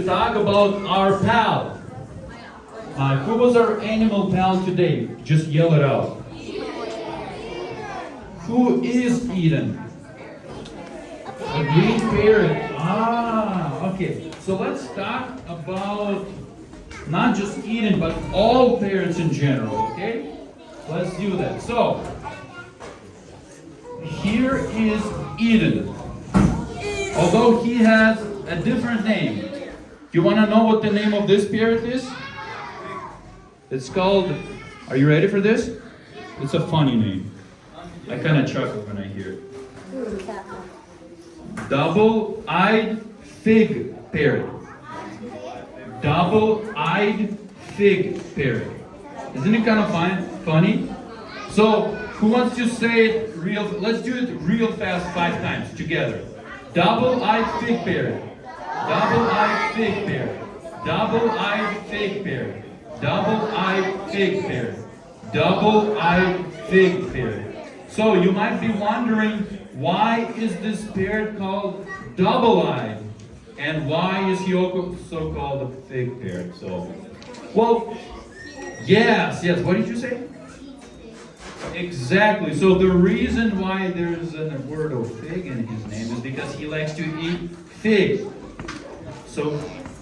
talk about our pal. Who was our animal pal today? Just yell it out. Who is Eden? A green parrot. Okay. So let's talk about not just Eden, but all parrots in general, okay? Let's do that. So, here is Eden. Although he has a different name. You want to know what the name of this parrot is? It's called, are you ready for this? It's a funny name. I kind of chuckle when I hear it. Double-eyed fig parrot. Double-eyed fig parrot. Isn't it kind of funny? So, who wants to say it real? Let's do it real fast 5 times together. Double-eyed fig parrot. Double-eyed fig parrot. Double-eyed fig parrot. Double-eyed fig parrot. Double-eyed fig parrot. So you might be wondering, why is this parrot called double-eyed? And why is he so called a fig parrot? So, well, yes. What did you say? Exactly. So the reason why there's a word of fig in his name is because he likes to eat fig. So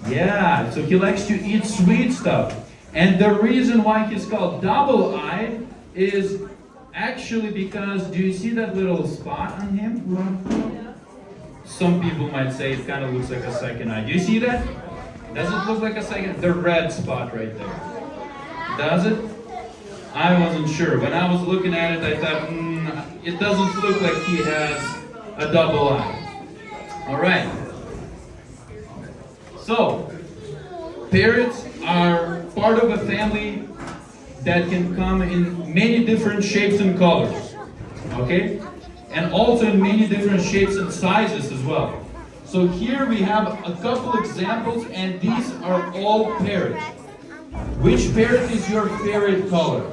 he likes to eat sweet stuff. And the reason why he's called double-eyed is actually because, do you see that little spot on him? Some people might say it kind of looks like a second eye. Do you see that? Does it look like a second? The red spot right there. Does it? I wasn't sure. When I was looking at it, I thought, it doesn't look like he has a double eye. All right. So, parrots are part of a family that can come in many different shapes and colors. Okay? And also in many different shapes and sizes as well. So here we have a couple examples, and these are all parrots. Which parrot is your favorite color?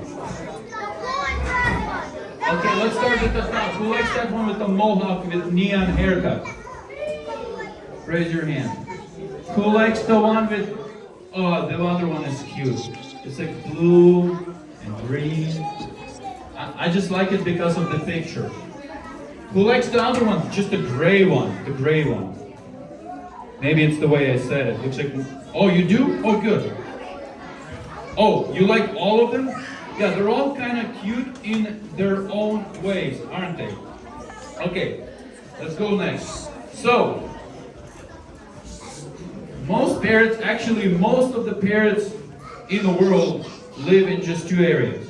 Okay, let's start with the top. Who likes that one with the mohawk with neon haircut? Raise your hand. Who likes the one with, the other one is cute. It's like blue and green. I just like it because of the picture. Who likes the other one? Just the gray one. The gray one. Maybe it's the way I said it. Looks like, oh, you do? Oh, good. Oh, you like all of them? Yeah, they're all kind of cute in their own ways, aren't they? Okay, let's go next. So, most of the parrots in the world live in just 2 areas.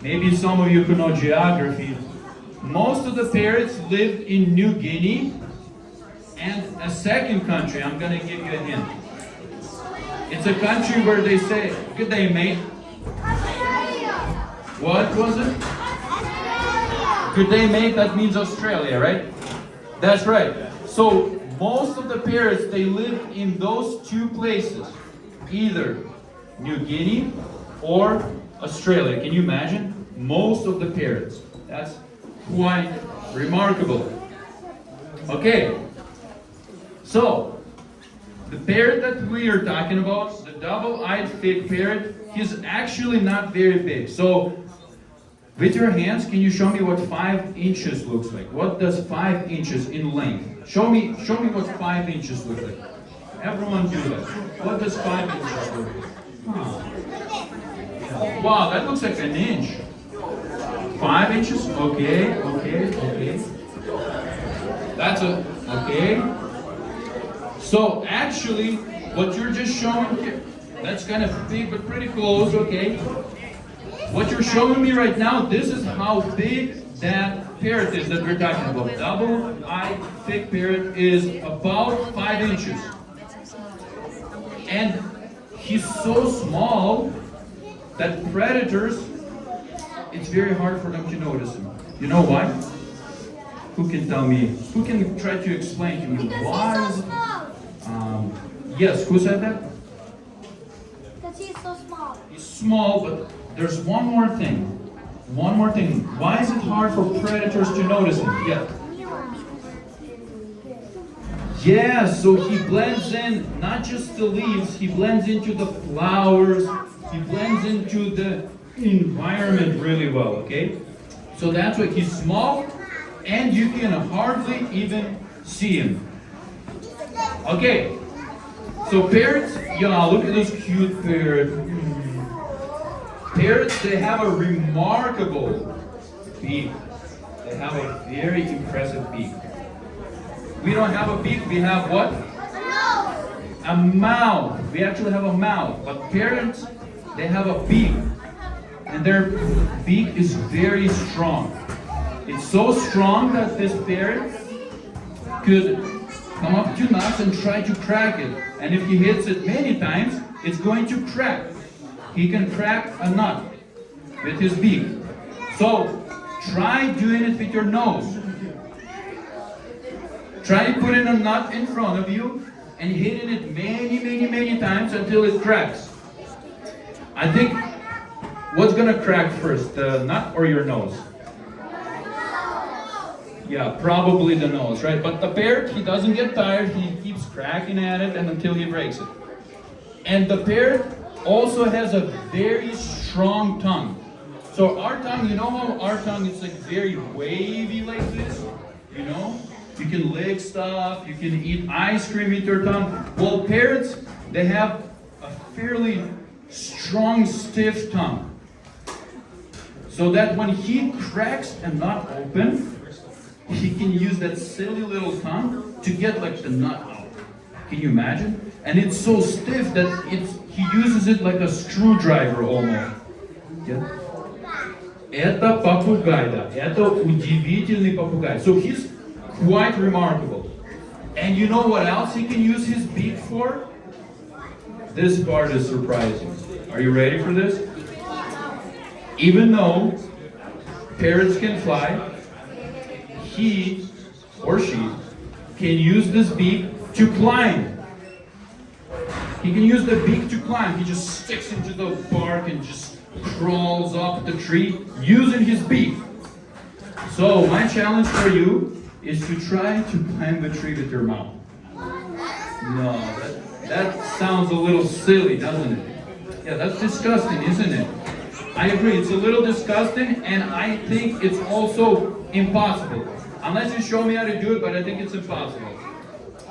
Maybe some of you who know geography. Most of the parrots live in New Guinea and a second country. I'm going to give you a hint. It's a country where they say, good day, mate. What was it? Good day, mate. That means Australia, right? That's right. So most of the parrots, they live in those 2 places. Either New Guinea or Australia. Can you imagine? Most of the parrots. That's quite remarkable. Okay. So, the parrot that we are talking about, the double-eyed fig parrot, he's actually not very big. So, with your hands, can you show me what 5 inches looks like? What does 5 inches in length? Show me what 5 inches look like. Everyone do that. What does 5 inches look like? Wow, that looks like an inch. 5 inches? Okay. That's okay. So actually, what you're just showing here, that's kind of big but pretty close, okay? What you're showing me right now, this is how big that parrot is that we're talking about. Double-eyed fig parrot is about 5 inches. And he's so small that predators, it's very hard for them to notice him. You know why? Who can tell me? Who can try to explain to me why? He's so small. Yes, who said that? Because he's so small. He's small, but there's one more thing. Why is it hard for predators to notice him? Yeah. Yeah, so he blends in not just the leaves, he blends into the flowers, he blends into the environment really well, okay? So that's why he's small and you can hardly even see him. Okay, so parrots, yeah, look at this cute parrot. Parrots, they have a remarkable beak. They have a very impressive beak. We don't have a beak, we have what? A mouth. We actually have a mouth. But parrots, they have a beak. And their beak is very strong. It's so strong that this parrot could come up to nuts and try to crack it. And if he hits it many times, it's going to crack. He can crack a nut with his beak. So, try doing it with your nose. Try putting a nut in front of you and hitting it many times until it cracks. I think, what's gonna crack first, the nut or your nose? Yeah, probably the nose, right? But the parrot, he doesn't get tired. He keeps cracking at it and until he breaks it. And the parrot also has a very strong tongue. So our tongue, you know how our tongue is like very wavy like this? You know? You can lick stuff, you can eat ice cream with your tongue. Well, parrots, they have a fairly strong, stiff tongue. So that when he cracks a nut open, he can use that silly little tongue to get like the nut out. Can you imagine? And it's so stiff that he uses it like a screwdriver almost. Yeah? Это попугай, да. Это удивительный попугай. So he's quite remarkable. And you know what else he can use his beak for? This part is surprising. Are you ready for this? Even though parrots can fly, he or she can use this beak to climb. He can use the beak to climb. He just sticks into the bark and just crawls up the tree using his beak. So my challenge for you is to try to climb the tree with your mouth. No, that sounds a little silly, doesn't it? Yeah, that's disgusting, isn't it? I agree, it's a little disgusting, and I think it's also impossible. Unless you show me how to do it, but I think it's impossible.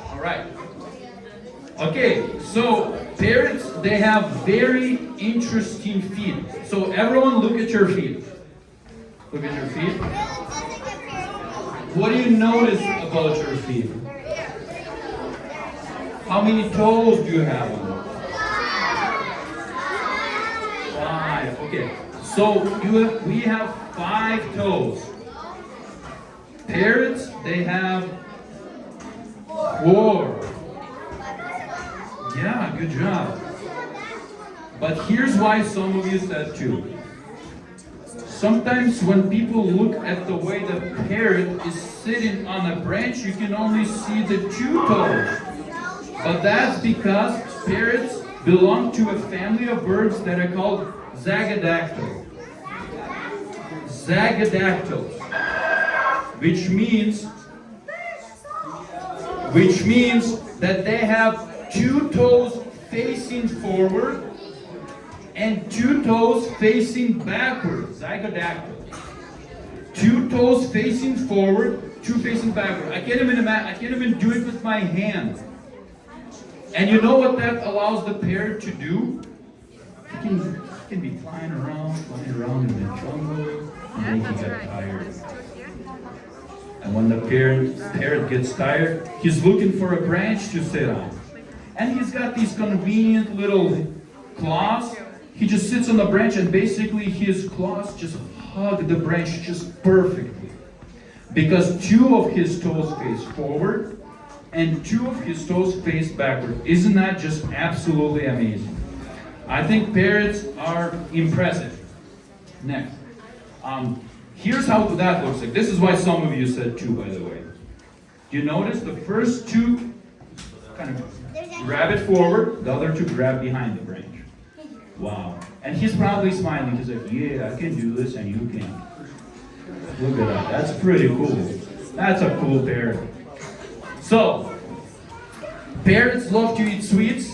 All right. Okay, so parrots, they have very interesting feet. So everyone look at your feet. Look at your feet. What do you notice about your feet? How many toes do you have on them? 5. Okay. So we have 5 toes. Parrots, they have 4. Yeah, good job. But here's why some of you said 2. Sometimes when people look at the way the parrot is sitting on a branch, you can only see the 2 toes. But that's because parrots belong to a family of birds that are called Zagadactyls. Zagadactyls. Which means that they have 2 toes facing forward and 2 toes facing backwards. Zygodactyl. 2 toes facing forward, 2 facing backward. I can't even do it with my hand. And you know what that allows the parrot to do? He can be flying around in the jungle, and then he gets tired. And when the parrot gets tired, he's looking for a branch to sit on. And he's got these convenient little claws. He just sits on the branch and basically his claws just hug the branch just perfectly. Because 2 of his toes face forward and 2 of his toes face backward. Isn't that just absolutely amazing? I think parrots are impressive. Next. Here's how that looks like. This is why some of you said 2, by the way. You notice the first 2 kind of grab it forward, the other 2 grab behind the branch. Wow. And he's probably smiling. He's like, yeah, I can do this and you can. Look at that. That's pretty cool. That's a cool parrot. So, Parrots love to eat sweets,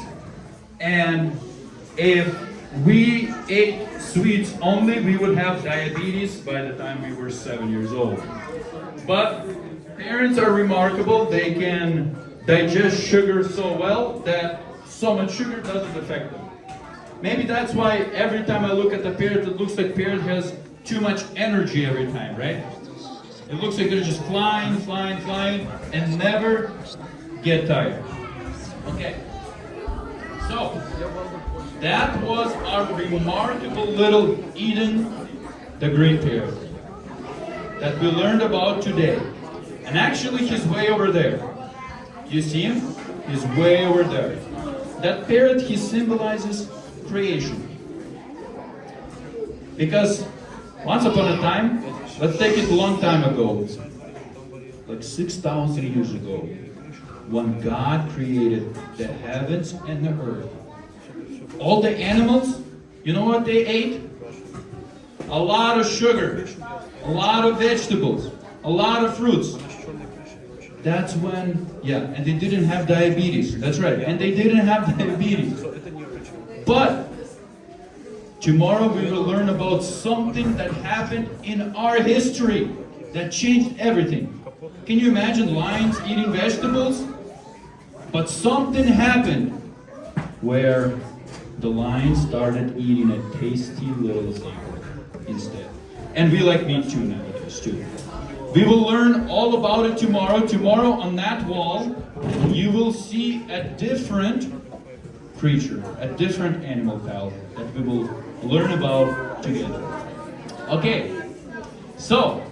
and if we ate sweets only, we would have diabetes by the time we were 7 years old. But parrots are remarkable. They can digest sugar so well that so much sugar doesn't affect them. Maybe that's why every time I look at the parrot, it looks like parrot has too much energy every time, right? It looks like they're just flying, flying, flying, and never get tired. Okay. So, that was our remarkable little Eden the Great Parrot that we learned about today. And actually, he's way over there. You see him? He's way over there. That parrot, he symbolizes creation. Because once upon a time, let's take it a long time ago, like 6,000 years ago, when God created the heavens and the earth. All the animals, you know what they ate? A lot of sugar, a lot of vegetables, a lot of fruits. That's when, and they didn't have diabetes. That's right, and they didn't have diabetes. But tomorrow we will learn about something that happened in our history that changed everything. Can you imagine lions eating vegetables? But something happened where the lions started eating a tasty little zebra instead. And we like meat too nowadays too. We will learn all about it tomorrow. Tomorrow on that wall, you will see a different creature, a different animal pal that we will learn about together. Okay, so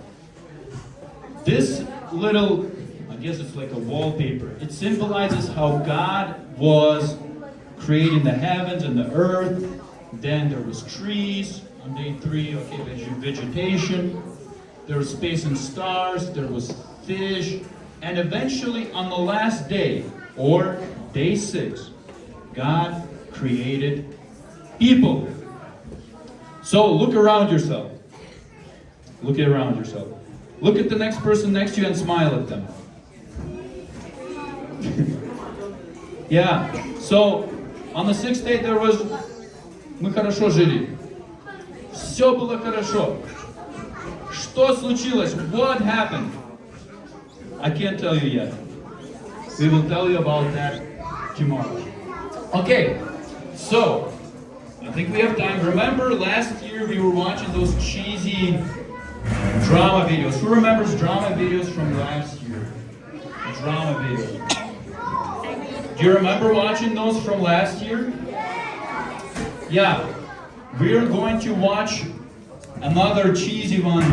this little, I guess it's like a wallpaper. It symbolizes how God was creating the heavens and the earth. Then there was trees on day 3, vegetation. There was space and stars, there was fish, and eventually on the last day, or day 6, God created people. So look around yourself. Look around yourself. Look at the next person next to you and smile at them. Yeah, so on the 6th day there was мы хорошо жили. Все было хорошо. Что случилось? What happened? I can't tell you yet. We will tell you about that tomorrow. Okay, so I think we have time. Remember last year we were watching those cheesy drama videos. Who remembers drama videos from last year? Drama videos. Do you remember watching those from last year? Yeah. We are going to watch another cheesy one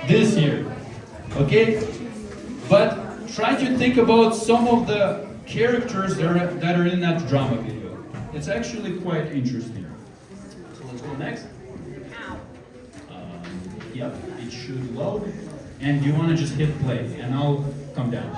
this year. Okay? But try to think about some of the characters that are in that drama video. It's actually quite interesting. So let's go next. It should load. And you want to just hit play, and I'll come down.